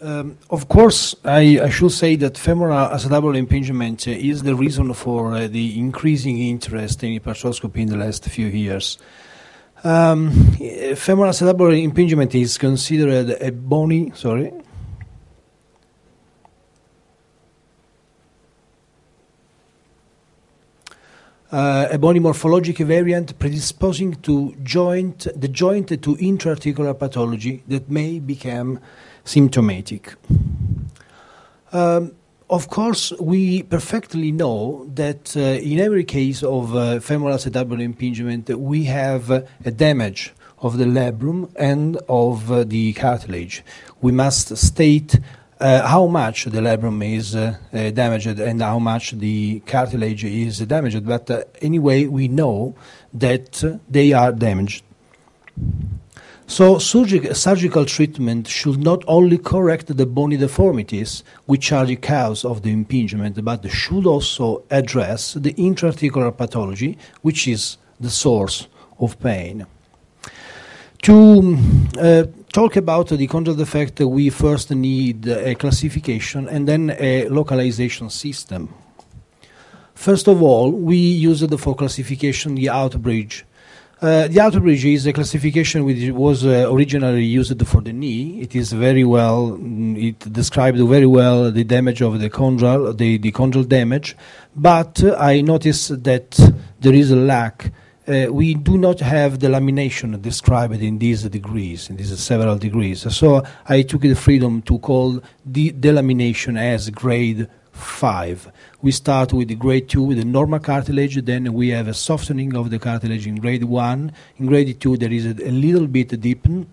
Of course, I should say that femoral acetabular impingement is the reason for the increasing interest in arthroscopy in the last few years. Femoral acetabular impingement is considered a bony, a bony morphologic variant predisposing to the joint to intra-articular pathology that may become symptomatic. Of course, we perfectly know that in every case of femoral acetabular impingement, we have a damage of the labrum and of the cartilage. We must state how much the labrum is damaged and how much the cartilage is damaged, but anyway, we know that they are damaged. So surgical treatment should not only correct the bony deformities, which are the cause of the impingement, but should also address the intra-articular pathology, which is the source of pain. To talk about the chondral defect, we first need a classification and then a localization system. First of all, we used for classification the Outerbridge. The Outerbridge is a classification which was originally used for the knee. It is very well, it described very well the damage of the chondral, the chondral damage, but I noticed that there is a lack. We do not have delamination described in these degrees, in these several degrees. So I took the freedom to call the delamination as grade 5. We start with the grade 2 with the normal cartilage, then we have a softening of the cartilage in grade 1. In grade 2 there is a little bit deepened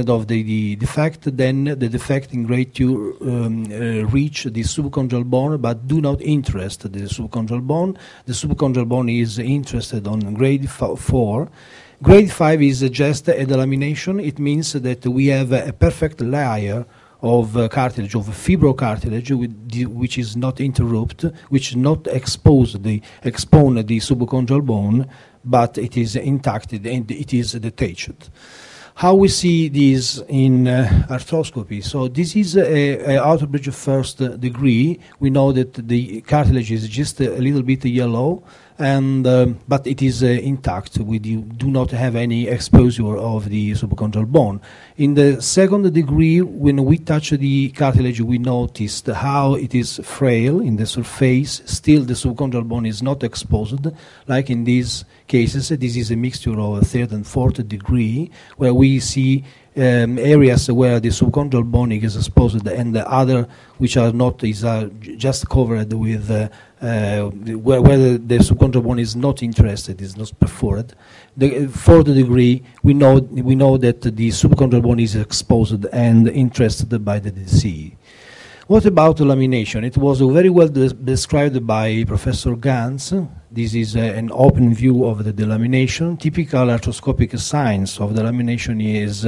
of the defect, then the defect in grade 2 reach the subchondral bone but do not interest the subchondral bone. The subchondral bone is interested on grade 4. Grade 5 is just a delamination. It means that we have a perfect layer of cartilage, of fibrocartilage, which is not interrupted, which not expone the subchondral bone, but it is intact and it is detached. How we see this in arthroscopy? So this is a Outerbridge first degree. We know that the cartilage is just a little bit yellow, and but it is intact. We do not have any exposure of the subchondral bone. In the second degree, when we touch the cartilage, we noticed how it is frail in the surface. Still, the subchondral bone is not exposed, like in these cases. This is a mixture of third and fourth degree, where we see areas where the subchondral bone is exposed and the other which are not are just covered with where the subchondral bone is not interested, is not perforated. The fourth degree, we know that the subchondral bone is exposed and interested by the disease. What about lamination? It was very well described by Professor Ganz. This is an open view of the delamination. Typical arthroscopic signs of delamination is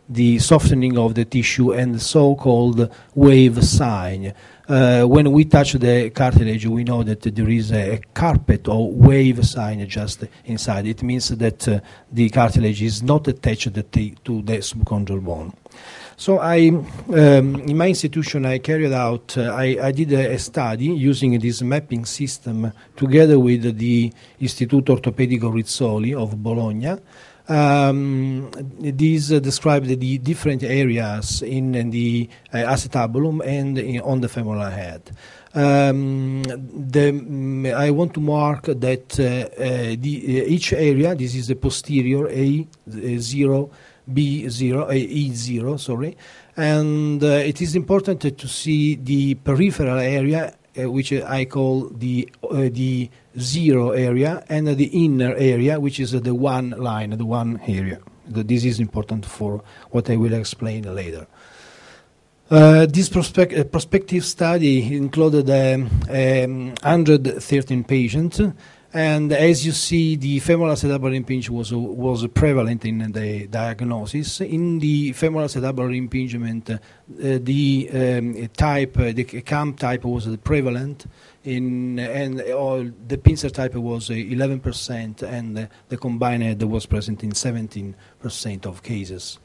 the softening of the tissue and the so-called wave sign. When we touch the cartilage, we know that there is a carpet or wave sign just inside. It means that the cartilage is not attached to the subchondral bone. So in my institution, I carried out, I did a study using this mapping system together with the Istituto Ortopedico Rizzoli of Bologna. These describe the different areas in the acetabulum and on the femoral head. I want to mark that each area, this is the posterior A0, B0, E0, sorry, and it is important to see the peripheral area, which I call the 0 area, and the inner area, which is the one line, the one area. This is important for what I will explain later. This prospective study included 113 patients. And as you see, the femoral acetabular impingement was prevalent in the diagnosis. In the femoral acetabular impingement, the CAM type was prevalent, and the pincer type was 11%, and the combined was present in 17% of cases.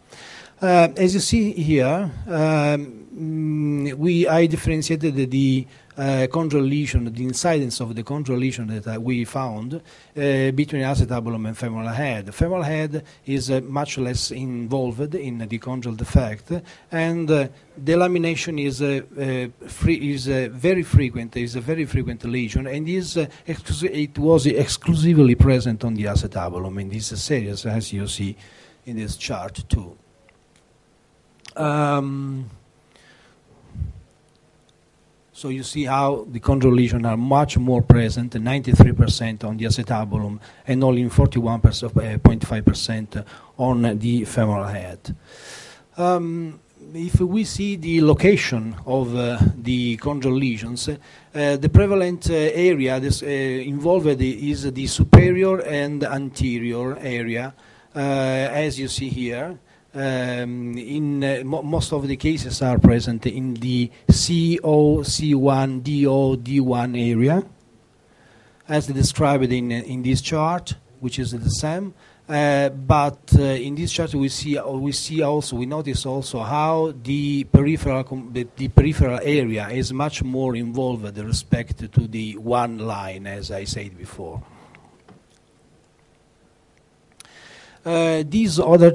As you see here, I differentiated the chondral lesion, the incidence of the chondral lesion that we found between acetabulum and femoral head. The femoral head is much less involved in the chondral defect, and delamination is a very frequent lesion, and it was exclusively present on the acetabulum in these series, as you see in this chart too. So you see how the chondral lesions are much more present, 93% on the acetabulum and only 41.5% on the femoral head. If we see the location of the chondral lesions, the prevalent area involved is the superior and anterior area, as you see here. Most of the cases are present in the CO, C1, DO, D1 area, as described in this chart, which is the same. But in this chart we notice also how the peripheral area is much more involved with respect to the one line, as I said before. This other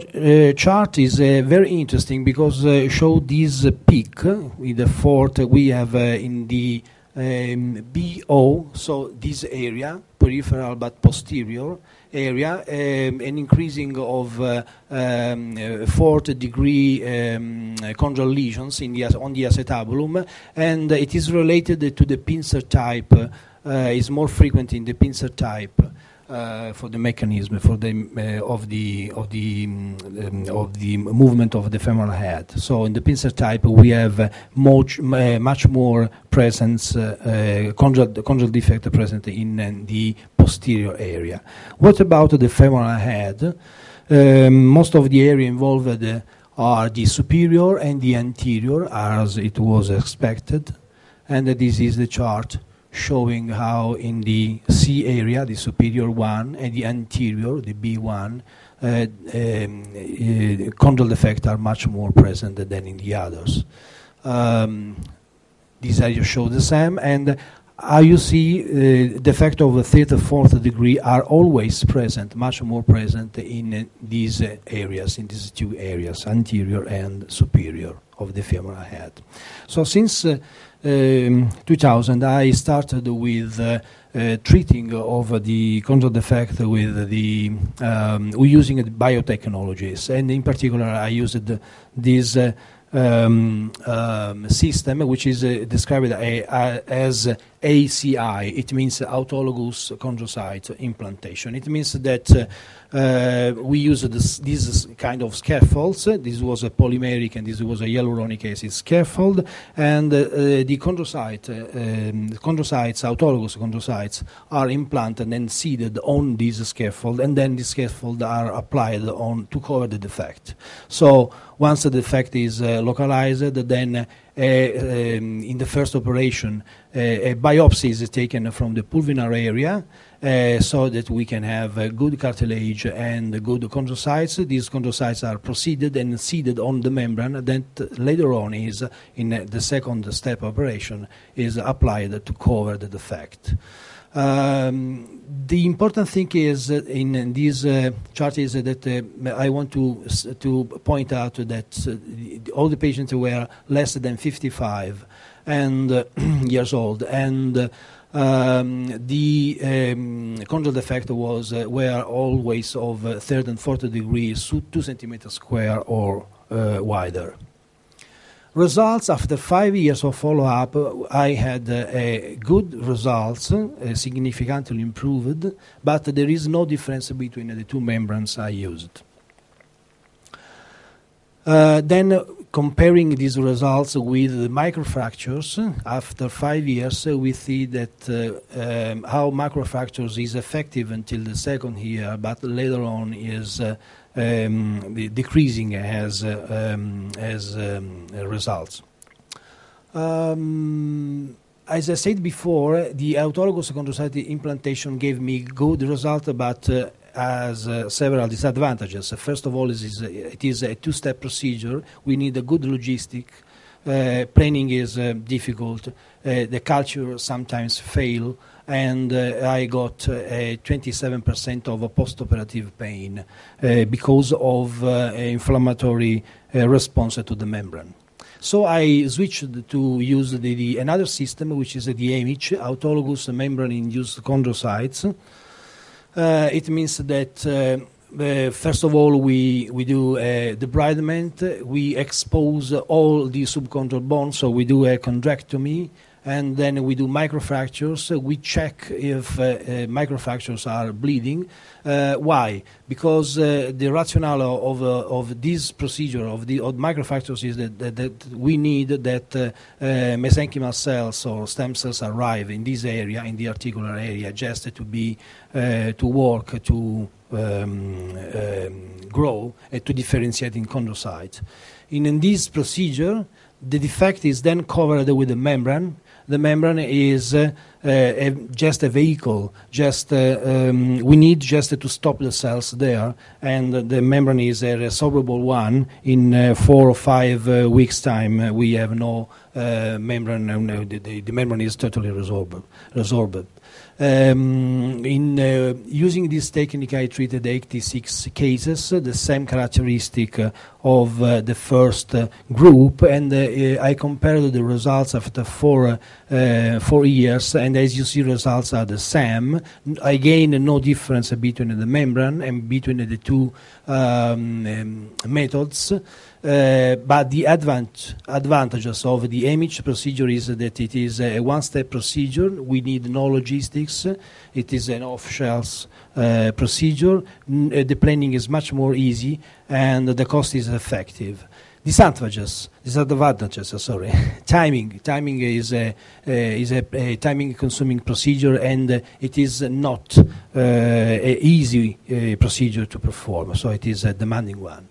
chart is very interesting because show this peak with the fourth we have in the BO, so this area, peripheral but posterior area, an increasing of 4th degree chondral lesions on the acetabulum, and it is related to the pincer type, is more frequent in the pincer type. For the mechanism of the movement of the femoral head. So in the pincer type we have much more presence, chondral defect present in the posterior area. What about the femoral head? Most of the area involved are the superior and the anterior, as it was expected, and this is the chart showing how in the C area, the superior one, and the anterior, the B1, chondral defects are much more present than in the others. These areas show the same, and you see defect of the 3rd or 4th degree are always present, much more present in these areas, in these two areas, anterior and superior of the femoral head. So since 2000, I started with treating of the chondral defect with the using the biotechnologies, and in particular I used this system, which is described as ACI. It means autologous chondrocyte implantation. It means that we use this kind of scaffolds. This was a polymeric and this was a hyaluronic acid scaffold, and the chondrocytes, autologous chondrocytes, are implanted and seeded on this scaffold, and then the scaffold are applied on to cover the defect. So once the defect is localized, then in the first operation, a biopsy is taken from the pulvinar area so that we can have good cartilage and good chondrocytes. These chondrocytes are proceeded and seeded on the membrane. Then later on is in the second step operation is applied to cover the defect. The important thing is in this chart is that I want to point out that all the patients were less than 55 and years old, and the chondral defect were always of 3rd and 4th degree, 2 centimeters square or wider. Results after 5 years of follow-up, I had good results, significantly improved, but there is no difference between the two membranes I used. Then comparing these results with the microfractures, after 5 years we see that how macrofractures is effective until the 2nd year, but later on is decreasing as results. As I said before, the autologous chondrocyte implantation gave me good result, but has several disadvantages. First of all, it is a two-step procedure. We need a good logistic. Planning is difficult. The culture sometimes fail, and I got 27% of a post-operative pain because of inflammatory response to the membrane. So I switched to use another system, which is the AMIC, autologous membrane-induced chondrocytes. It means that first of all, we do debridement. We expose all the subchondral bones, so we do a chondrectomy, and then we do microfractures. We check if microfractures are bleeding. Why? Because the rationale of this procedure of microfractures is that we need that mesenchymal cells or stem cells arrive in this area, in the articular area, just to work, to grow, and to differentiate in chondrocytes. In this procedure, the defect is then covered with a membrane. The membrane is just a vehicle. We need just to stop the cells there, and the membrane is a resorbable one. In 4 or 5 weeks' time, we have no membrane. The membrane is totally resorbed. Using this technique, I treated 86 cases, the same characteristic of the first group, and I compared the results after 4 years, and as you see, results are the same. Again, no difference between the membrane and between the two methods. But the advantages of the AMIC procedure is that it is a one-step procedure. We need no logistics. It is an off-shelf procedure. The planning is much more easy, and the cost is effective. Disadvantages. Timing. Timing is a time-consuming procedure, and it is not an easy procedure to perform. So it is a demanding one.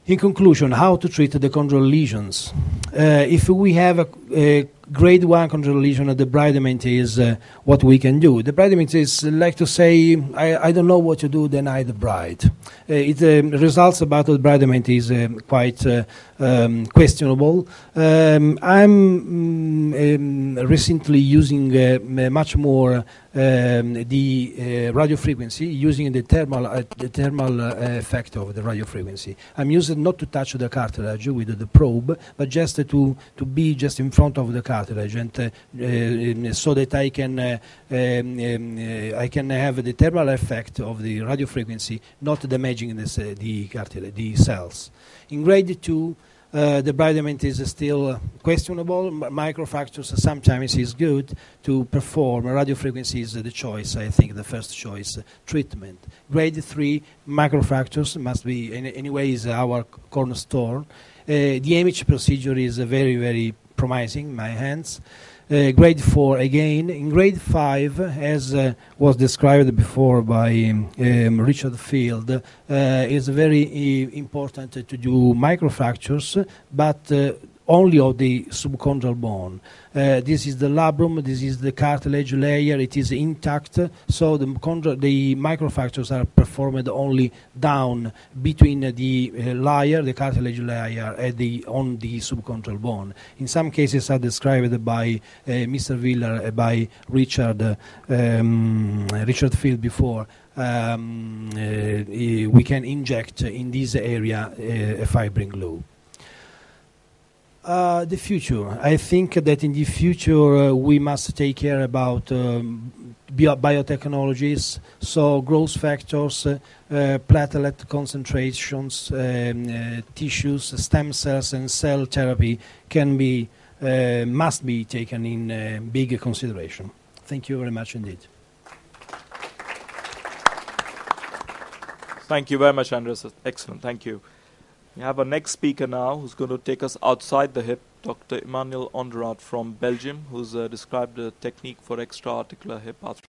In conclusion, how to treat the chondral lesions? If we have a grade 1 chondral lesion, the debridement is what we can do. Debridement is like to say, I don't know what to do, then I debride. Results about the debridement is quite questionable. I'm recently using much more the radio frequency, using the thermal effect of the radio frequency. I'm using not to touch the cartilage with the probe, but just to be just in front of the cartilage, and so that I can have the thermal effect of the radio frequency, not damaging the cartilage, the cells. In grade 2, the debridement is still questionable. Microfractures sometimes is good to perform. Radiofrequency is the choice, I think, the first choice treatment. Grade 3, microfractures must be, anyway, is our cornerstone. The AMIC procedure is very, very promising in my hands. Grade 4 again. In grade 5, as was described before by Richard Field, is very important to do microfractures, but only of the subchondral bone. This is the labrum, this is the cartilage layer, it is intact, so the microfractures are performed only down between the layer, the cartilage layer, and on the subchondral bone. In some cases are described by Mr. Wheeler, by Richard Field before. We can inject in this area a fibrin glue. The future. I think that in the future we must take care about biotechnologies, so growth factors, platelet concentrations, tissues, stem cells, and cell therapy must be taken in big consideration. Thank you very much indeed. Thank you very much, Andres. Excellent. Thank you. We have our next speaker now who's going to take us outside the hip, Dr. Emmanuel Onderaat from Belgium, who's described a technique for extra-articular hip arthroplasty.